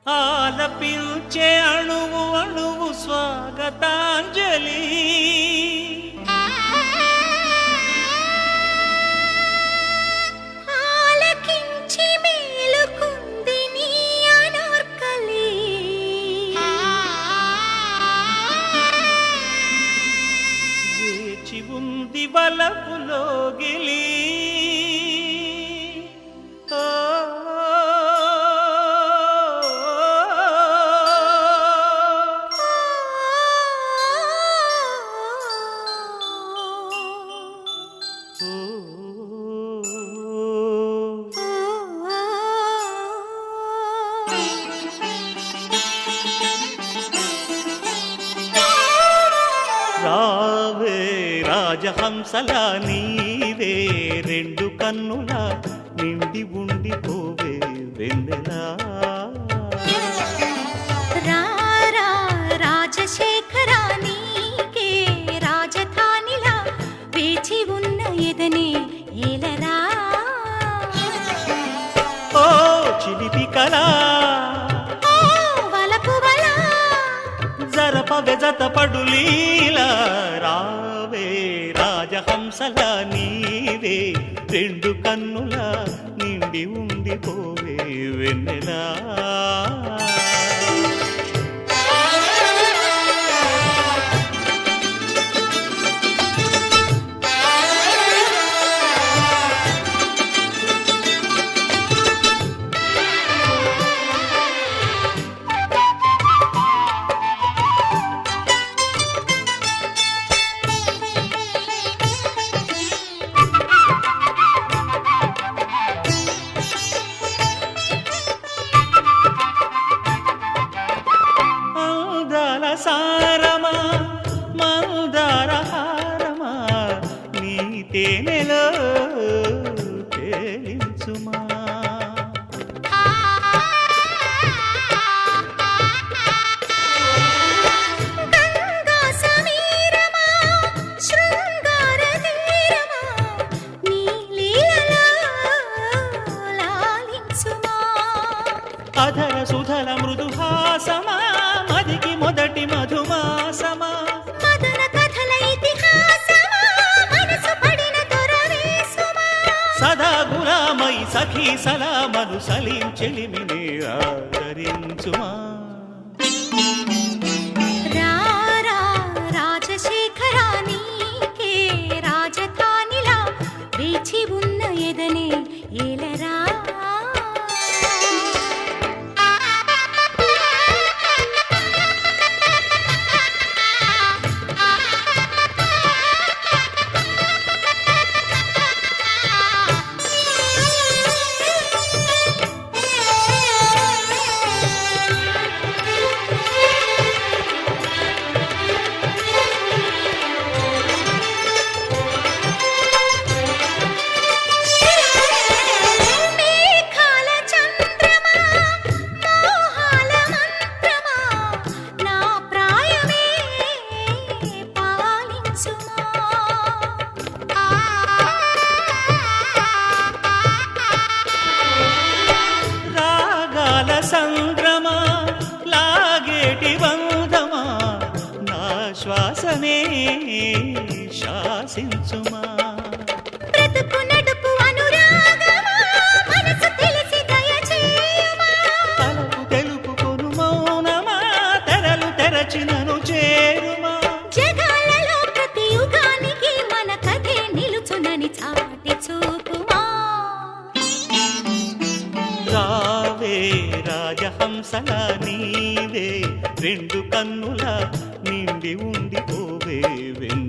ఆలపించే అణువు అణువు స్వాగతాంజలి ఆలకించి మేలుకుంది నీ అనార్కలి వేచి ఉంది వలపులో గిలి రావే రాజహంసలా నీవే రెండు కన్నుల నిండి ఉండిపోవే వెన్నెలా రారా రాజశేఖరా నీకే రాజధానిలా వేచి ఉన్న ఎదనే ఏలరా ఓ చిలిపి కళా జరపవె జతపడు లీలా రావే రాజహంసల నీవే రెండు కన్నుల నిండి ఉండిపోవే వెన్నెలా సారమా మందార హారమా నీ తేనెలో తేలించుమా గంగా సమీరమా శృంగార తీరమా నీ లీలలో లాలించుమా అధర సుధల మృదుహాసమా మదికి మొదటి మధుమాసమా మదన కథల ఇతిహాసమా మనసు పడిన దొరవేసుమా సదా గులామై సఖీ సలామను సలీం చెలిమిని ఆదరించుమా రారా రాజశేఖరా నీకే రాజధానిలా వేచి ఉన్న ఎదనే ఏలరా సంద్రమా లాగేటి బంధమా నా శ్వాసనే శాసించుమా బ్రతుకు నడుపు అనురాగమా మనసు తెలిసి దయచేయమా తలకు తెలుపుకొను మౌనమా తెరలు తెరచినను చేరుమా జగాలలో ప్రతి యుగానికి మన కథే నిలుచునని చాటి చూపుమా రావే రాజహంసల నీవే రెండు కన్నుల నిండి ఉండిపోవే వెన్నెలా